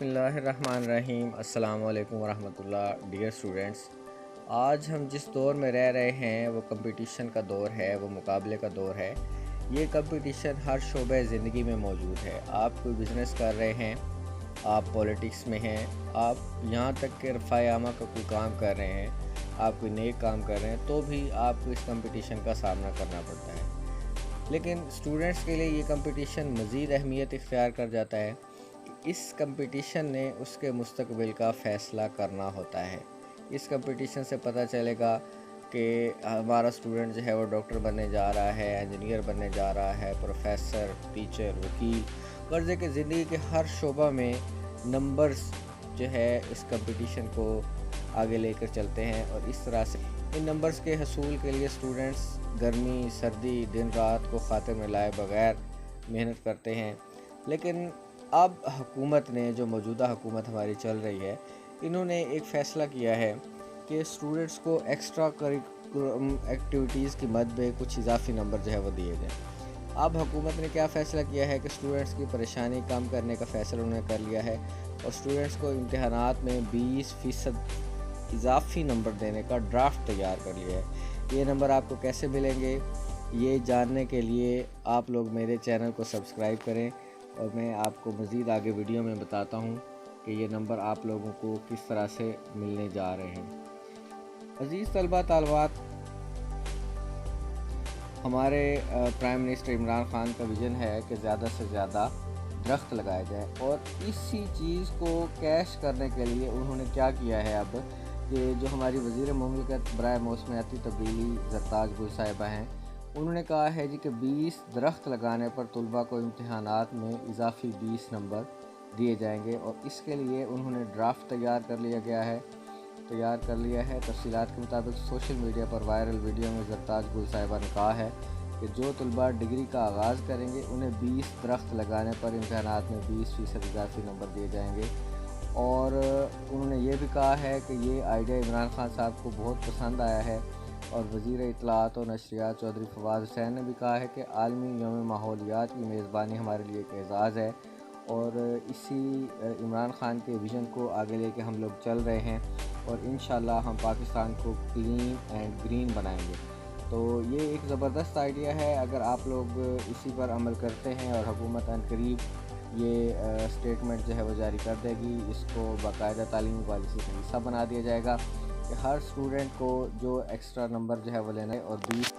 بسم اللہ الرحمن الرحیم۔ السلام علیکم ورحمۃ اللہ۔ ڈیئر اسٹوڈنٹس، آج ہم جس دور میں رہ رہے ہیں وہ کمپٹیشن کا دور ہے، وہ مقابلے کا دور ہے۔ یہ کمپٹیشن ہر شعبہ زندگی میں موجود ہے۔ آپ کوئی بزنس کر رہے ہیں، آپ پولیٹکس میں ہیں، آپ یہاں تک کہ رفع عامہ کا کوئی کام کر رہے ہیں، آپ کوئی نیک کام کر رہے ہیں، تو بھی آپ کو اس کمپٹیشن کا سامنا کرنا پڑتا ہے۔ لیکن اسٹوڈنٹس کے لیے یہ کمپٹیشن مزید اہمیت اختیار کر جاتا ہے۔ اس کمپٹیشن نے اس کے مستقبل کا فیصلہ کرنا ہوتا ہے۔ اس کمپٹیشن سے پتہ چلے گا کہ ہمارا اسٹوڈنٹ جو ہے وہ ڈاکٹر بننے جا رہا ہے، انجینئر بننے جا رہا ہے، پروفیسر، ٹیچر، وکیل۔ غرض ہے کہ زندگی کے ہر شعبہ میں نمبرز جو ہے اس کمپٹیشن کو آگے لے کر چلتے ہیں، اور اس طرح سے ان نمبرز کے حصول کے لیے اسٹوڈنٹس گرمی سردی دن رات کو خاطر میں لائے بغیر محنت کرتے ہیں۔ لیکن اب حکومت نے، جو موجودہ حکومت ہماری چل رہی ہے، انہوں نے ایک فیصلہ کیا ہے کہ اسٹوڈنٹس کو ایکسٹرا کریکولم ایکٹیویٹیز کی مد میں کچھ اضافی نمبر جو ہے وہ دیے جائیں۔ اب حکومت نے کیا فیصلہ کیا ہے کہ اسٹوڈنٹس کی پریشانی کم کرنے کا فیصلہ انہوں نے کر لیا ہے، اور اسٹوڈنٹس کو امتحانات میں 20% اضافی نمبر دینے کا ڈرافٹ تیار کر لیا ہے۔ یہ نمبر آپ کو کیسے ملیں گے، یہ جاننے کے لیے آپ لوگ میرے چینل کو سبسکرائب کریں، اور میں آپ کو مزید آگے ویڈیو میں بتاتا ہوں کہ یہ نمبر آپ لوگوں کو کس طرح سے ملنے جا رہے ہیں۔ عزیز طلبہ طالبات، ہمارے پرائم منسٹر عمران خان کا ویژن ہے کہ زیادہ سے زیادہ درخت لگائے جائیں، اور اسی چیز کو کیش کرنے کے لیے انہوں نے کیا کیا ہے اب کہ جو ہماری وزیر مملکت برائے موسمیاتی تبدیلی زرتاج گل صاحبہ ہیں، انہوں نے کہا ہے کہ 20 درخت لگانے پر طلباء کو امتحانات میں اضافی 20 نمبر دیے جائیں گے، اور اس کے لیے انہوں نے ڈرافٹ تیار کر لیا ہے۔ تفصیلات کے مطابق سوشل میڈیا پر وائرل ویڈیو میں زرتاج گل صاحبہ نے کہا ہے کہ جو طلباء ڈگری کا آغاز کریں گے انہیں 20 درخت لگانے پر امتحانات میں 20% اضافی نمبر دیے جائیں گے، اور انہوں نے یہ بھی کہا ہے کہ یہ آئیڈیا عمران خان صاحب کو بہت پسند آیا ہے، اور وزیر اطلاعات و نشریات چودھری فواد حسین نے بھی کہا ہے کہ عالمی یوم ماحولیات کی میزبانی ہمارے لیے ایک اعزاز ہے، اور اسی عمران خان کے ویژن کو آگے لے کے ہم لوگ چل رہے ہیں، اور انشاءاللہ ہم پاکستان کو کلین اینڈ گرین بنائیں گے۔ تو یہ ایک زبردست آئیڈیا ہے۔ اگر آپ لوگ اسی پر عمل کرتے ہیں، اور حکومت عنقریب یہ سٹیٹمنٹ جو ہے وہ جاری کر دے گی، اس کو باقاعدہ تعلیمی پالیسی کا حصہ بنا دیا جائے گا کہ ہر اسٹوڈنٹ کو جو ایکسٹرا نمبر جو ہے وہ لینا ہے، اور 20